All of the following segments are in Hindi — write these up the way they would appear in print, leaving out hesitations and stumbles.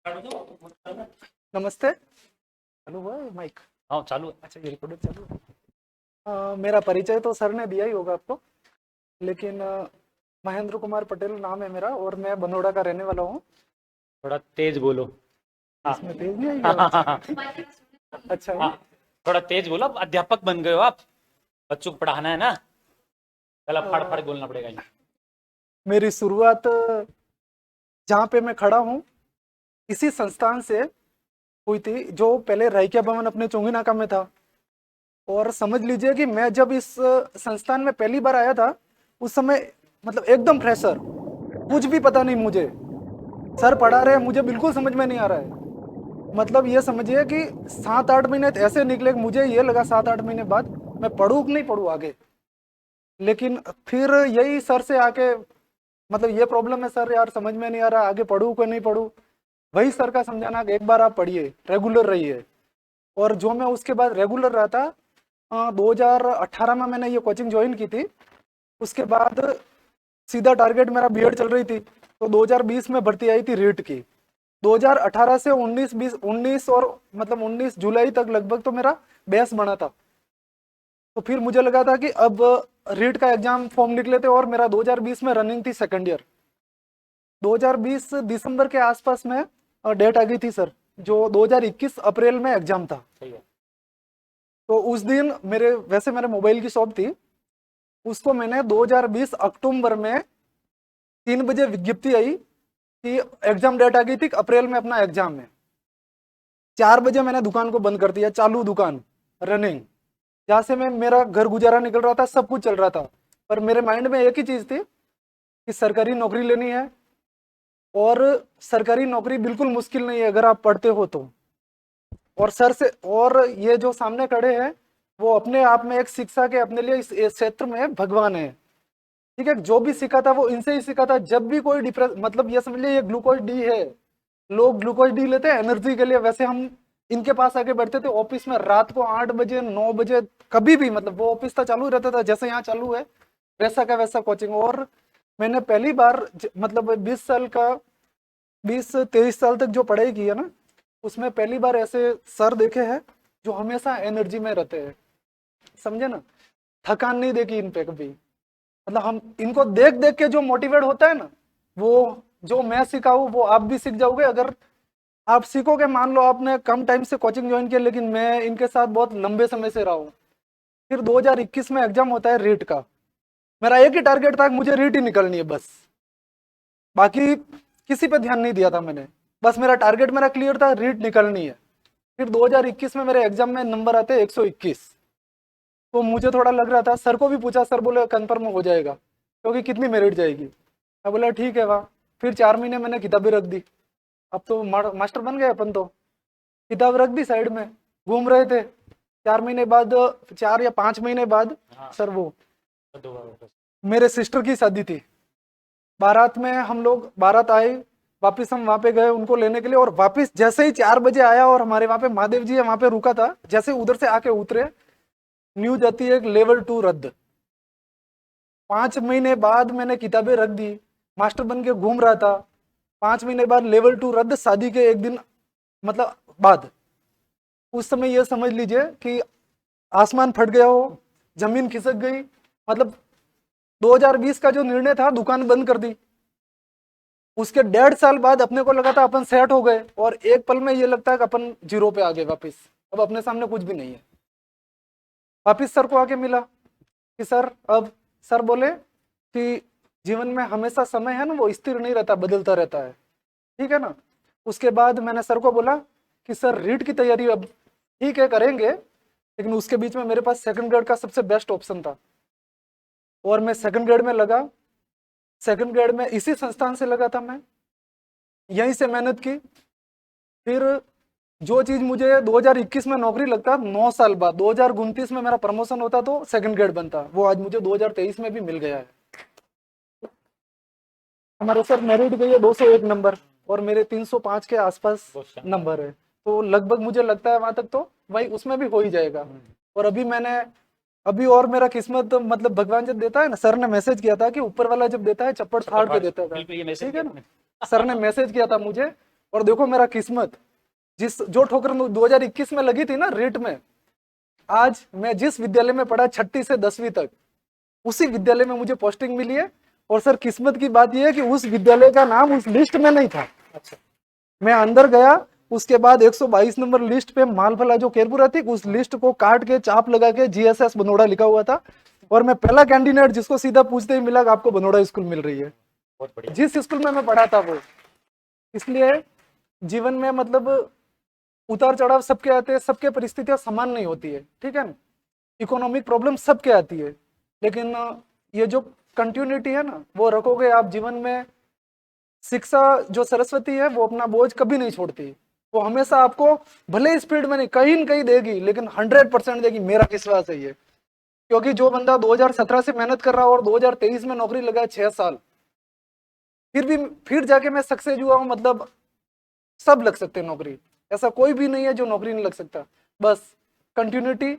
नमस्ते। चालू हुआ है माइक? हाँ चालू है। अच्छा, ये रिकॉर्डिंग चालू है। मेरा परिचय तो सर ने दिया ही होगा आपको, लेकिन महेंद्र कुमार पटेल नाम है मेरा और मैं बनोड़ा का रहने वाला हूँ। थोड़ा तेज बोलो। हाँ इसमें तेज नहीं आई हाँ हाँ हाँ, आवाज? अच्छा हाँ, है। थोड़ा तेज बोलो। अब अध्यापक बन गए हो आप, बच्चों को पढ़ाना है ना। चलो फड़ फड़ अ, बोलना पड़ेगा ये। मेरी शुरुआत जहाँ पे मैं खड़ा हूँ इसी संस्थान से हुई थी, जो पहले राइकिया भवन अपने चोंगी नाका में था। और समझ लीजिए कि मैं जब इस संस्थान में पहली बार आया था उस समय मतलब एकदम फ्रेशर, कुछ भी पता नहीं मुझे। सर पढ़ा रहे हैं, मुझे बिल्कुल समझ में नहीं आ रहा है। मतलब ये समझिए कि 7-8 महीने तो ऐसे निकले कि मुझे ये लगा 7-8 महीने बाद मैं पढ़ूँ कि नहीं पढ़ूँ आगे। लेकिन फिर यही सर से आके मतलब ये प्रॉब्लम है सर, यार समझ में नहीं आ रहा, आगे पढ़ूँ कि नहीं पढ़ूँ। वही सर का समझाना कि एक बार आप पढ़िए, रेगुलर रहिए। और जो मैं उसके बाद रेगुलर रहा था, 2018 में मैंने ये कोचिंग ज्वाइन की थी। उसके बाद सीधा टारगेट मेरा बीएड चल रही थी, तो 2020 में भर्ती आई थी रीट की। 2018 से 19 और मतलब 19 जुलाई तक लगभग तो मेरा बेस बना था। तो फिर मुझे लगा था कि अब रीट का एग्जाम फॉर्म निकले थे और मेरा 2020 में रनिंग थी सेकंड ईयर। 2020 दिसंबर के आसपास में डेट आ गई थी सर, जो 2021 अप्रैल में एग्जाम था। सही है। तो उस दिन वैसे मेरे मोबाइल की शॉप थी, उसको मैंने 2020 अक्टूबर में 3 बजे विज्ञप्ति आई कि एग्जाम डेट आ गई थी, अप्रैल में अपना एग्जाम है। 4 बजे मैंने दुकान को बंद कर दिया, चालू दुकान रनिंग, जहाँ से मैं मेरा घर गुजारा निकल रहा था, सब कुछ चल रहा था। पर मेरे माइंड में एक ही चीज थी कि सरकारी नौकरी लेनी है। और सरकारी नौकरी बिल्कुल मुश्किल नहीं है अगर आप पढ़ते हो तो। और सर से, और ये जो सामने खड़े हैं वो अपने आप में एक शिक्षा के अपने लिए इस क्षेत्र में भगवान है। ठीक है, जो भी सीखा था वो इनसे ही सीखा था। जब भी कोई डिप्रेस मतलब ये समझ लिया ये ग्लूकोज डी है, लोग ग्लूकोज डी लेते हैं एनर्जी के लिए, वैसे हम इनके पास आके बैठते थे ऑफिस में रात को 8 बजे 9 बजे, कभी भी मतलब वो ऑफिस था चालू रहता था, जैसे यहाँ चालू है वैसा का वैसा कोचिंग। और मैंने पहली बार मतलब 20 साल का 20-23 साल तक जो पढ़ाई की है ना, उसमें पहली बार ऐसे सर देखे हैं जो हमेशा एनर्जी में रहते हैं। समझे ना, थकान नहीं देखी इन पे कभी। मतलब हम इनको देख देख के जो मोटिवेट होता है ना, वो जो मैं सिखाऊं वो आप भी सीख जाओगे। अगर आप सीखोगे, मान लो आपने कम टाइम से कोचिंग ज्वाइन किया, लेकिन मैं इनके साथ बहुत लंबे समय से रहा हूँ। फिर 2021 में एग्जाम होता है रीट का। मेरा एक ही टारगेट था कि मुझे रीट ही निकलनी है बस, बाकी किसी पे ध्यान नहीं दिया था मैंने। बस मेरा टारगेट मेरा क्लियर था, रीट निकलनी है। फिर 2021 में मेरे एग्जाम में नंबर आते हैं 121। तो मुझे थोड़ा लग रहा था, सर को भी पूछा, सर बोले कन्फर्म हो जाएगा क्योंकि कितनी मेरिट जाएगी। मैं बोला ठीक है वाह। फिर 4 महीने मैंने किताबें रख दी, अब तो मास्टर बन गए अपन तो। किताब रख दी साइड में, घूम रहे थे। 4 महीने बाद, 4 या 5 महीने बाद हाँ सर वो दोबारा वापस। मेरे सिस्टर की शादी थी। बारात में हम लोग, बारात आई, वापिस हम वहां पे गए उनको लेने के लिए। और वापिस जैसे ही 4 बजे आया और हमारे वहां पे महादेव जी है वहां पे रुका था, जैसे उधर से आके उतरे, न्यूज आती है लेवल 2 रद्द। 5 महीने बाद मैंने किताबें रख दी, मास्टर बन के घूम रहा था। 5 महीने बाद लेवल 2 रद्द, शादी के एक दिन मतलब बाद। उस समय ये समझ लीजिए कि आसमान फट गया हो, जमीन खिसक गई। मतलब 2020 का जो निर्णय था, दुकान बंद कर दी। उसके 1.5 साल बाद अपने को लगा था अपन सेट हो गए, और एक पल में ये लगता है कि अपन जीरो पे आ गए वापिस। अब अपने सामने कुछ भी नहीं है। वापिस सर को आके मिला कि सर अब, सर बोले कि जीवन में हमेशा समय है ना वो स्थिर नहीं रहता, बदलता रहता है। ठीक है ना। उसके बाद मैंने सर को बोला कि सर रीट की तैयारी अब ठीक है करेंगे, लेकिन उसके बीच में मेरे पास सेकंड ग्रेड का सबसे बेस्ट ऑप्शन था। और मैं सेकंड ग्रेड में लगा। सेकंड ग्रेड में इसी संस्थान से लगा था मैं, यहीं से मेहनत की। फिर जो चीज मुझे 2021 में नौकरी लगता, 9 साल बाद 2029 में मेरा प्रमोशन होता तो सेकंड ग्रेड बनता, वो आज मुझे 2023 में भी मिल गया है। हमारे सर मेरिट गई है 201 नंबर, और मेरे 305 के आसपास बहुत शानदार। नंबर है। तो लगभग मुझे लगता है वहां तक तो भाई उसमें भी हो ही जाएगा। और अभी और मेरा किस्मत मतलब भगवान जब देता है ना, सर ने मैसेज किया था कि ऊपर वाला जब देता है चप्पड़ फाड़ के देता था। बिल्कुल ये मैसेज ठीक है किया ना, आपने। सर ने मैसेज किया था मुझे और देखो मेरा किस्मत, जो ठोकर 2021 में लगी थी ना रीट में, आज मैं जिस विद्यालय में पढ़ा 6ठी से 10वीं तक, उसी विद्यालय में मुझे पोस्टिंग मिली है। और सर किस्मत की बात यह है कि उस विद्यालय का नाम उस लिस्ट में नहीं था। अच्छा, मैं अंदर गया, उसके बाद 122 नंबर लिस्ट पे मालफला जो केरपुरा थी, उस लिस्ट को काट के चाप लगा के GSS बनोड़ा लिखा हुआ था। और मैं पहला कैंडिडेट जिसको सीधा पूछते ही मिला कि आपको बनोड़ा स्कूल मिल रही है, बहुत बढ़िया। जिस स्कूल में मैं पढ़ा था वो। इसलिए जीवन में मतलब उतार चढ़ाव सबके आते हैं, सबके परिस्थितियां समान नहीं होती है, ठीक है ना। इकोनॉमिक प्रॉब्लम सबके आती है, लेकिन ये जो कंटिन्यूटी है ना वो रखोगे आप जीवन में। शिक्षा जो सरस्वती है वो अपना बोझ कभी नहीं छोड़ती, वो हमेशा आपको भले स्पीड में नहीं कहीं न कहीं देगी, लेकिन 100% देगी, मेरा विश्वास है ये। क्योंकि जो बंदा 2017 से मेहनत कर रहा हो और 2023 में नौकरी लगा 6 साल, फिर जाके मैं सक्सेस हुआ हूँ, मतलब सब लग सकते हैं नौकरी, ऐसा कोई भी नहीं है जो नौकरी नहीं लग सकता। बस कंटिन्यूटी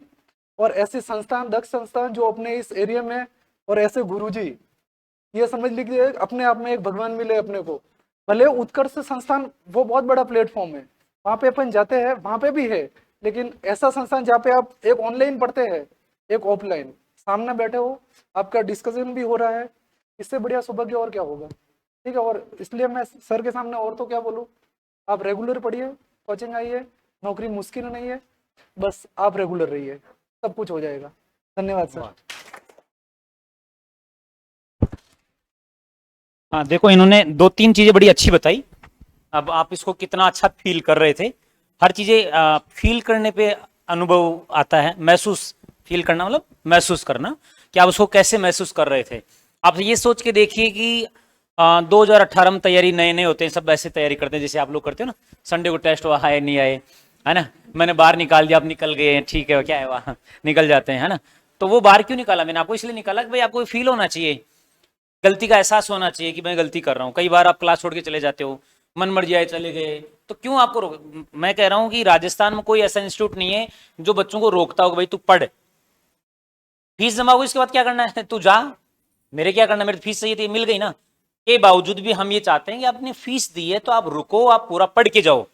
और ऐसे संस्थान, दक्ष संस्थान जो अपने इस एरिया में, और ऐसे गुरुजी, ये समझ लीजिए अपने आप में एक भगवान मिले अपने को। भले उत्कर्ष संस्थान वो बहुत बड़ा प्लेटफॉर्म है, वहां पे अपन जाते हैं, वहां पे भी है, लेकिन ऐसा संस्थान जहाँ पे आप एक ऑनलाइन पढ़ते हैं, एक ऑफलाइन, सामने बैठे हो, आपका डिस्कशन भी हो रहा है, इससे बढ़िया सौभाग्य और क्या होगा, ठीक है। और इसलिए मैं सर के सामने और तो क्या बोलूँ, आप रेगुलर पढ़िए, कोचिंग आइए, नौकरी मुश्किल नहीं है, बस आप रेगुलर रहिए, सब कुछ हो जाएगा। धन्यवाद सर। हाँ देखो, इन्होंने 2-3 चीजें बड़ी अच्छी बताई। अब आप इसको कितना अच्छा फील कर रहे थे, हर चीजें फील करने पे अनुभव आता है। महसूस, फील करना मतलब महसूस करना कि आप उसको कैसे महसूस कर रहे थे। आप ये सोच के देखिए कि 2018 में तैयारी नए नए होते हैं, सब ऐसे तैयारी करते हैं जैसे आप लोग करते हो ना, संडे को टेस्ट हुआ, आए नहीं आए, है ना, मैंने बाहर निकाल दिया, आप निकल गए, ठीक है क्या है वहाँ, निकल जाते हैं, है ना। तो वो बाहर क्यों निकाला मैंने आपको, इसलिए निकाला कि भाई आपको फील होना चाहिए, गलती का एहसास होना चाहिए कि मैं गलती कर रहा हूँ। कई बार आप क्लास छोड़ के चले जाते हो, मन मर्जी आए चले गए, तो क्यों आपको मैं कह रहा हूँ कि राजस्थान में कोई ऐसा इंस्टीट्यूट नहीं है जो बच्चों को रोकता हो भाई तू पढ़, फीस जमा हो इसके बाद क्या करना है तू जा, मेरे क्या करना, मेरी फीस चाहिए थी मिल गई ना। के बावजूद भी हम ये चाहते हैं कि आपने फीस दी है तो आप रुको, आप पूरा पढ़ के जाओ,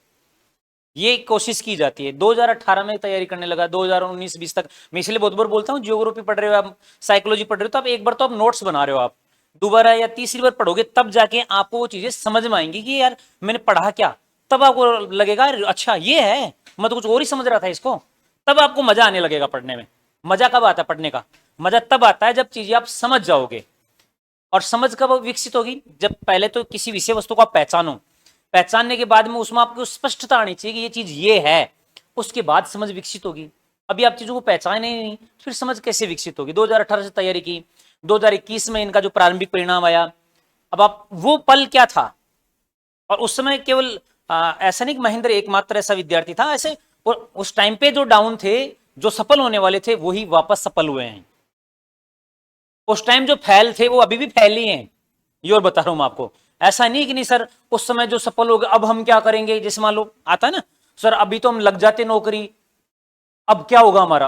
ये कोशिश की जाती है। 2018 में तैयारी करने लगा, 2019-20 तक, मैं इसलिए बहुत बार बोलता हूँ, जियोग्राफी पढ़ रहे हो आप, साइकोलॉजी पढ़ रहे हो, तो आप एक बार तो आप नोट्स बना रहे हो, आप दोबारा या तीसरी बार पढ़ोगे तब जाके आपको वो चीजें समझ में आएंगी कि यार मैंने पढ़ा क्या, तब आपको लगेगा अच्छा ये है, मैं तो कुछ और ही समझ रहा था इसको, तब आपको मजा आने लगेगा पढ़ने में। मजा कब आता है पढ़ने का, मजा तब आता है जब चीजें आप समझ जाओगे। और समझ कब विकसित होगी, जब पहले तो किसी विषय वस्तु को आप पहचानो, पहचानने के बाद में उसमें आपको स्पष्टता आनी चाहिए कि ये चीज ये है, उसके बाद समझ विकसित होगी। अभी आप चीजों को पहचाने नहीं, फिर समझ कैसे विकसित होगी। 2018 से तैयारी की, 2021 में इनका जो प्रारंभिक परिणाम आया, अब आप वो पल क्या था, और उस समय केवल ऐसा नहीं कि महेंद्र एकमात्र ऐसा विद्यार्थी था, ऐसे और उस टाइम पे जो डाउन थे, जो सफल होने वाले थे वही वापस सफल हुए हैं। उस टाइम जो फैल थे वो अभी भी फैल ही हैं, ये और बता रहा हूं मैं आपको। ऐसा नहीं कि नहीं सर उस समय जो सफल हो गए अब हम क्या करेंगे, जैसे मान लो आता है ना सर अभी तो हम लग जाते नौकरी, अब क्या होगा हमारा,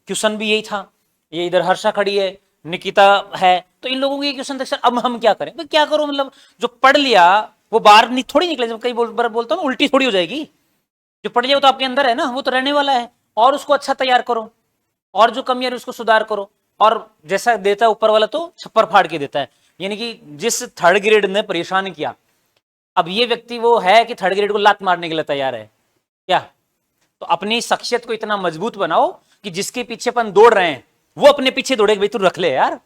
क्वेश्चन भी यही था। ये इधर हर्षा खड़ी है, निकिता है, तो इन लोगों को ये क्वेश्चन था सर अब हम क्या करें, क्या करो, मतलब जो पढ़ लिया वो बाहर नहीं थोड़ी निकले, जब कई बार बोलता हूँ उल्टी थोड़ी हो जाएगी, जो पढ़ लिया वो तो आपके अंदर है ना, वो तो रहने वाला है, और उसको अच्छा तैयार करो, और जो कमियां है उसको सुधार करो, और जैसा देता है ऊपर वाला तो छप्पर फाड़ के देता है। यानी कि जिस थर्ड ग्रेड ने परेशान किया, अब ये व्यक्ति वो है कि थर्ड ग्रेड को लात मारने के लिए तैयार है क्या। तो अपनी शख्सियत को इतना मजबूत बनाओ कि जिसके पीछे अपन दौड़ रहे हैं वो अपने पीछे दौड़े, भाई तू रख ले यार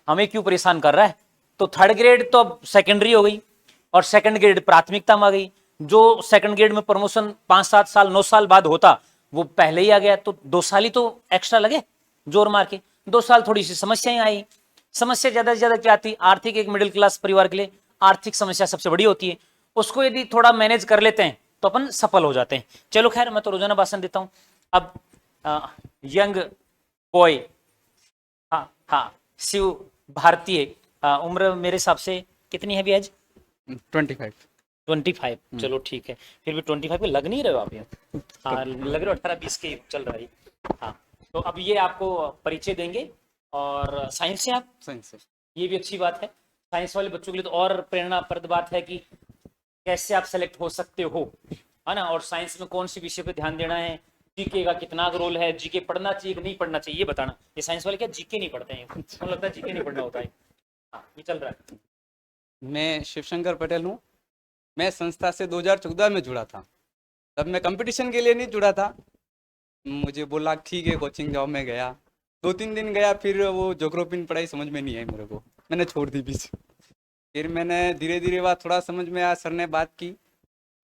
हमें क्यों परेशान कर रहा है। तो थर्ड ग्रेड तो अब सेकेंडरी हो गई, और सेकंड ग्रेड प्राथमिकता में आ गई। जो सेकंड ग्रेड में प्रमोशन 5-7 साल 9 साल बाद होता वो पहले ही आ गया, तो 2 साल ही तो एक्स्ट्रा लगे जोर मार के, 2 साल थोड़ी सी समस्याएं आई। समस्या ज्यादा से ज्यादा क्या आती, आर्थिक, एक मिडिल क्लास परिवार के लिए आर्थिक समस्या सबसे बड़ी होती है, उसको यदि थोड़ा मैनेज कर लेते हैं तो अपन सफल हो जाते हैं। चलो खैर, मैं तो रोजाना भाषण देता हूँ। अब यंग बॉय, हाँ हाँ, शिव भारतीय, उम्र मेरे हिसाब से कितनी है भी आज, 25। चलो ठीक है, फिर भी 25 पे लग नहीं रहे हो आप, यहाँ हाँ लग रहे हो 18-20 के चल रहा है। हाँ तो अब ये आपको परिचय देंगे, और साइंस से आप, साइंस से ये भी अच्छी बात है। साइंस वाले बच्चों के लिए तो और प्रेरणाप्रद बात है कि कैसे आप सेलेक्ट हो सकते हो, है ना, और साइंस में कौन सी विषय पे ध्यान देना है, जीके का कितना रोल है, जीके पढ़ना चाहिए कि नहीं पढ़ना चाहिए, ये बताना। ये साइंस वाले क्या जीके नहीं पढ़ते हैं, उनको लगता है जीके नहीं पढ़ना होता है। हाँ, ये चल रहा है। मैं शिवशंकर पटेल हूँ। मैं संस्था से 2014 में जुड़ा था। तब मैं कंपटीशन के लिए नहीं जुड़ा था। मुझे बोला ठीक है कोचिंग जाओ, मैं गया 2-3 दिन गया, फिर वो ज्योग्राफी पढ़ाई समझ में नहीं आई मेरे को, मैंने छोड़ दी बीच। फिर मैंने धीरे धीरे बात थोड़ा समझ में आया, सर ने बात की,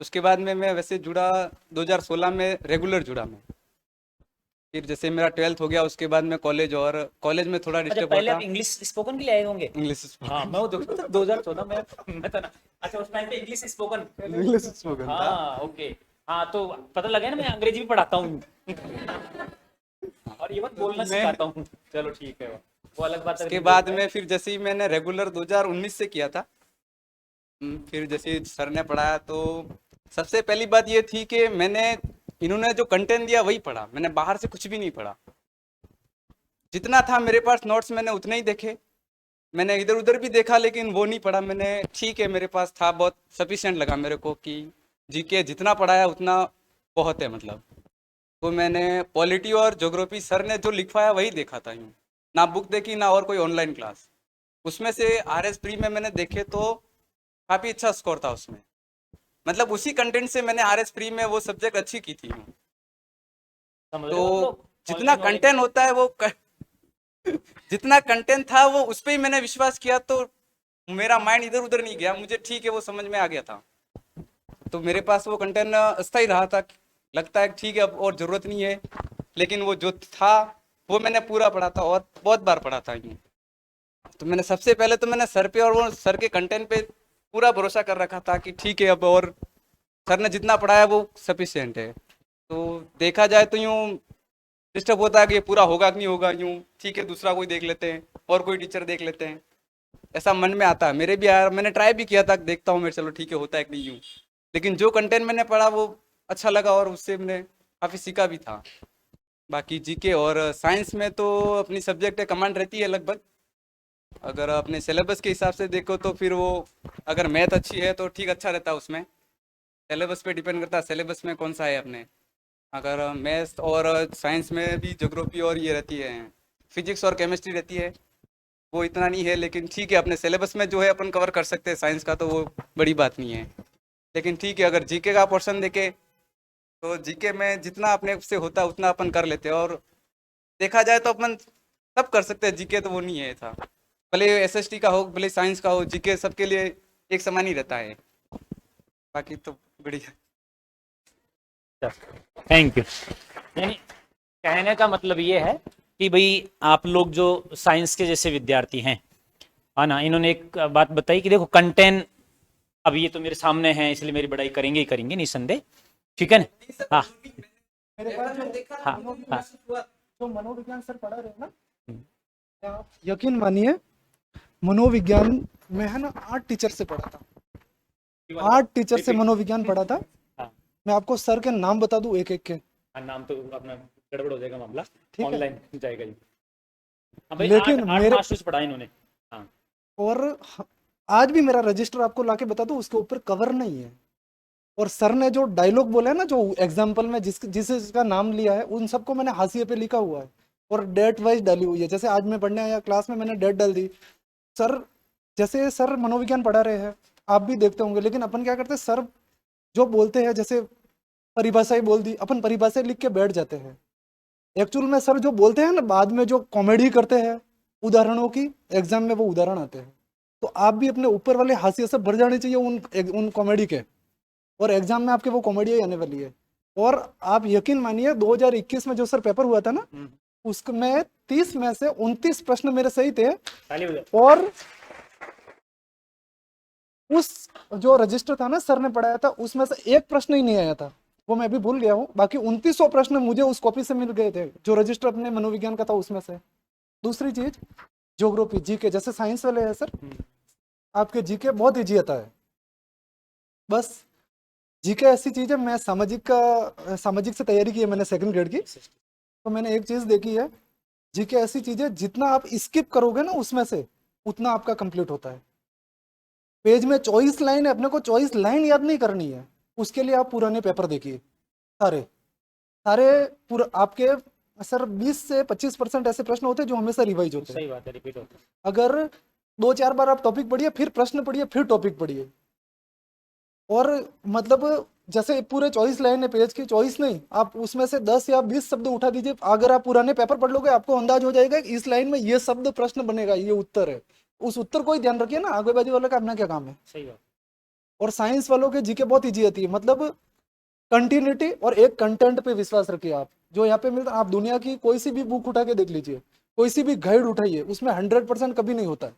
उसके बाद में मैं वैसे जुड़ा 2016 में रेगुलर जुड़ा मैं। फिर जैसे मेरा 12th हो गया उसके बाद में कॉलेज, और कॉलेज में थोड़ा अच्छा, डिस्टर्ब पहले होता। आप इंग्लिश स्पोकन के लिए आए होंगे। इंग्लिश हाँ, मैं वो 2014 में, मैं तो ना, अच्छा उस टाइम पे इंग्लिश स्पोकन। इंग्लिश स्पोकन था। हाँ, ओके। हाँ, तो पता लगा ना, मैं अंग्रेजी भी पढ़ाता हूँ और ये बात बोलना मैं सिखाता हूँ। चलो ठीक है, वो अलग बात है। उसके बाद में फिर जैसे ही मैंने रेगुलर 2019 से किया था। फिर जैसे सर ने पढ़ाया तो सबसे पहली बात ये थी कि मैंने इन्होंने जो कंटेंट दिया वही पढ़ा, मैंने बाहर से कुछ भी नहीं पढ़ा। जितना था मेरे पास नोट्स मैंने उतने ही देखे। मैंने इधर उधर भी देखा लेकिन वो नहीं पढ़ा मैंने। ठीक है, मेरे पास था, बहुत सफिशिएंट लगा मेरे को कि जीके जितना पढ़ाया उतना बहुत है मतलब। तो मैंने पॉलिटी और ज्योग्राफी सर ने जो लिखवाया वही देखा था यूँ, ना बुक देखी ना और कोई ऑनलाइन क्लास। उसमें से आरएस प्री में मैंने देखे तो काफ़ी अच्छा स्कोर था उसमें, मतलब उसी कंटेंट से मैंने आरएस प्री में वो सब्जेक्ट अच्छी की थी। समझ रहे हो आप तो लोग, जितना ऑनलाइन वाले कंटेंट होता है वो जितना कंटेंट था वो उस पर ही मैंने विश्वास किया, तो मेरा माइंड इधर उधर नहीं गया, मुझे ठीक है वो समझ में आ गया था। तो मेरे पास वो कंटेंट अस्थाई रहा था, लगता है ठीक है अब और ज़रूरत नहीं है, लेकिन वो जो था वो मैंने पूरा पढ़ा था और बहुत बार पढ़ा था यूँ। तो मैंने सबसे पहले तो मैंने सर पे और वो सर के कंटेंट पे पूरा भरोसा कर रखा था कि ठीक है अब और सर ने जितना पढ़ाया वो सफिशिएंट है। तो देखा जाए तो यूँ डिस्टर्ब होता है कि ये पूरा होगा कि नहीं होगा, यूँ ठीक है दूसरा कोई देख लेते हैं और कोई टीचर देख लेते हैं, ऐसा मन में आता है। मेरे भी आया, मैंने ट्राई भी किया था, देखता हूँ मेरे चलो ठीक है होता है कि नहीं यूँ, लेकिन जो कंटेंट मैंने पढ़ा वो अच्छा लगा और उससे मैंने काफ़ी सीखा भी था। बाकी जीके और साइंस में तो अपनी सब्जेक्ट कमांड रहती है लगभग। अगर अपने सिलेबस के हिसाब से देखो तो फिर वो अगर मैथ अच्छी है तो ठीक अच्छा रहता है उसमें। सिलेबस पे डिपेंड करता है सिलेबस में कौन सा है अपने। अगर मैथ्स और साइंस में भी ज्योग्राफी और ये रहती है, फिजिक्स और केमिस्ट्री रहती है, वो इतना नहीं है, लेकिन ठीक है अपने सिलेबस में जो है अपन कवर कर सकते हैं। साइंस का तो वो बड़ी बात नहीं है, लेकिन ठीक है अगर जीके का पोर्शन देखे तो जीके में जितना अपने से होता है उतना अपन कर लेते हैं। और देखा जाए तो अपन सब कर सकते हैं, जीके तो वो नहीं है था, भले एसएसटी का हो भले साइंस का हो, जीके सबके लिए एक समान ही रहता है। बाकी तो बढ़िया। Thank you. यानी कहने का मतलब ये है कि भाई आप लोग जो साइंस के जैसे विद्यार्थी हैं, है ना, इन्होंने एक बात बताई कि देखो कंटेंट, अब ये तो मेरे सामने है इसलिए मेरी बड़ाई करेंगे ही करेंगे निसंदेह, ठीक है ना। हाँ मेरे पास हाँ हाँ। जो मनोविज्ञान सर पढ़ा रहे हैं ना, आप यकीन मानिए मनोविज्ञान में है ना 8 टीचर से पढ़ा था, 8 टीचर से मनोविज्ञान पढ़ा था। हाँ, मैं आपको सर के नाम बता दूं एक एक के। नाम तो अपना गड़बड़ हो जाएगा मामला, ठीक है। ऑनलाइन जाएगा जी। हाँ भाई, लेकिन आठ मेरे मास्टर्स पढ़ा इन्होंने। हाँ, और आज भी मेरा रजिस्टर आपको लाके बता दूं उसके ऊपर कवर नहीं है। और सर ने जो डायलॉग बोला है ना, जो एग्जाम्पल में जिसका नाम लिया है उन सबको मैंने हाशिए पे लिखा हुआ है और डेट वाइज डाली हुई है। जैसे आज मैं पढ़ने आया क्लास में, मैंने डेट डाल दी। सर जैसे सर मनोविज्ञान पढ़ा रहे हैं, आप भी देखते होंगे, लेकिन अपन क्या करते हैं, सर जो बोलते हैं जैसे परिभाषाएं बोल दी, अपन परिभाषाएं लिख के बैठ जाते हैं। एक्चुअल में सर जो बोलते हैं ना, बाद में जो कॉमेडी करते हैं उदाहरणों की, एग्जाम में वो उदाहरण आते हैं। तो आप भी अपने ऊपर वाले हाशिए से भर जाने चाहिए उन कॉमेडी के, और एग्जाम में आपके वो कॉमेडी ही आने वाली है। और आप यकीन मानिए 2021 में जो सर पेपर हुआ था ना, उसमें 30 में से 29 प्रश्न मेरे सही थे, ताली बजाओ। और उस जो रजिस्टर था ना सर ने पढ़ाया था उसमें से एक प्रश्न ही नहीं आया था, वो मैं भी भूल गया हूँ। बाकी 2900 प्रश्न मुझे उस कॉपी से मिल गए थे जो रजिस्टर अपने मनोविज्ञान का था उसमें से। दूसरी चीज ज्योग्राफी जीके, जैसे साइंस वाले हैं सर, आपके जीके बहुत इजी आता है। बस जीके ऐसी चीज है, मैं सामाजिक से तैयारी की है मैंने 2nd ग्रेड की, तो मैंने एक चीज देखी है, जीके ऐसी चीज है जितना आप स्किप करोगे ना उसमें से उतना आपका कंप्लीट होता है। पेज में 24 लाइन है, अपने को 24 लाइन याद नहीं करनी है। उसके लिए आप पुराने पेपर देखिए, सारे सारे पूरा आपके सर 20 से 25% ऐसे प्रश्न होते हैं जो हमेशा रिवाइज होते हैं। सही बात है, रिपीट होता है। अगर 2-4 बार आप टॉपिक पढ़िए, फिर प्रश्न पढ़िए, फिर टॉपिक पढ़िए, और मतलब जैसे पूरे 24 लाइन है पेज की, 24 नहीं, आप उसमें से 10 या 20 शब्द उठा दीजिए। अगर आप पुराने पेपर पढ़ लोगे, आपको अंदाज हो जाएगा कि इस लाइन में ये शब्द प्रश्न बनेगा, ये उत्तर है। उस उत्तर को ही ध्यान रखिए ना, आगे बाजू वाले का अपना क्या काम है। सही बात। और साइंस वालों के जीके बहुत इजी होती है, मतलब कंटिन्यूटी और एक कंटेंट पे विश्वास रखिए। आप जो यहाँ पे मिलता है, आप दुनिया की कोई सी भी बुक उठा के देख लीजिए, कोई सी भी गाइड उठाइए, उसमें 100% कभी नहीं होता है,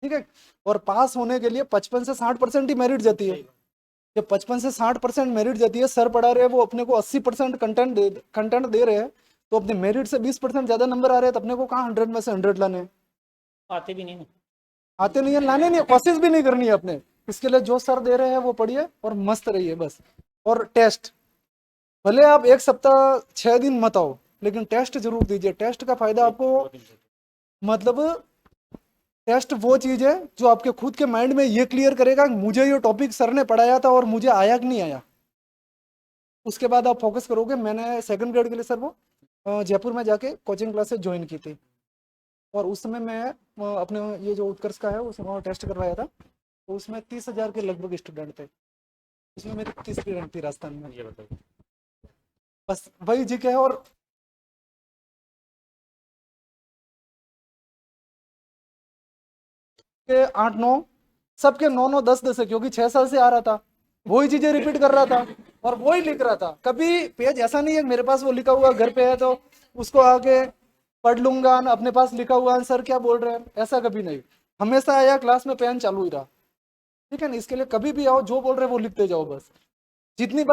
ठीक है। और पास होने के लिए 55 से 60% ही मेरिट जाती है। जब 55 से 60% मेरिट जाती है, सर पढ़ा रहे हैं वो अपने को 80% कंटेंट दे रहे हैं, तो अपने मेरिट से 20% ज्यादा नंबर आ रहे हैं, तो अपने को कहाँ 100 में से 100 लाने हैं? आते भी नहीं ना। आते नहीं है, लाने नहीं है, कोशिश भी नहीं करनी है अपने। इसके लिए जो सर दे रहे हैं वो पढ़िए और मस्त रहिए बस। और टेस्ट, भले आप एक सप्ताह 6 दिन मत आओ, लेकिन टेस्ट जरूर दीजिए। टेस्ट का फायदा आपको, मतलब टेस्ट वो चीज है जो आपके खुद के माइंड में ये क्लियर करेगा कि मुझे ये टॉपिक सर ने पढ़ाया था और मुझे आया कि नहीं आया। उसके बाद आप फोकस करोगे। मैंने 2nd ग्रेड के लिए सर वो जयपुर में जाके कोचिंग क्लासेस ज्वाइन की थी, और उस समय मैं अपने ये जो उत्कर्ष का है उसमें टेस्ट करवाया था, तो उसमें 30,000 के लगभग स्टूडेंट थे, उसमें मेरी 30 रैंक थी राजस्थान में। ये बताओ। बस वही जी के है। और के 8-9 सबके 9-9 10-10 है, क्योंकि 6 साल से आ रहा था, वही चीजें रिपीट कर रहा था और वही लिख रहा था। कभी पेज ऐसा नहीं है मेरे पास वो लिखा हुआ घर पे है तो उसको आके पढ़ लूंगा, अपने पास लिखा हुआ आंसर क्या बोल रहे हैं, ऐसा कभी नहीं। हमेशा आया क्लास में पेन चालू ही रहा, ठीक है ना। इसके लिए कभी भी आओ, जो बोल रहे हैं वो लिखते जाओ बस। जितनी बार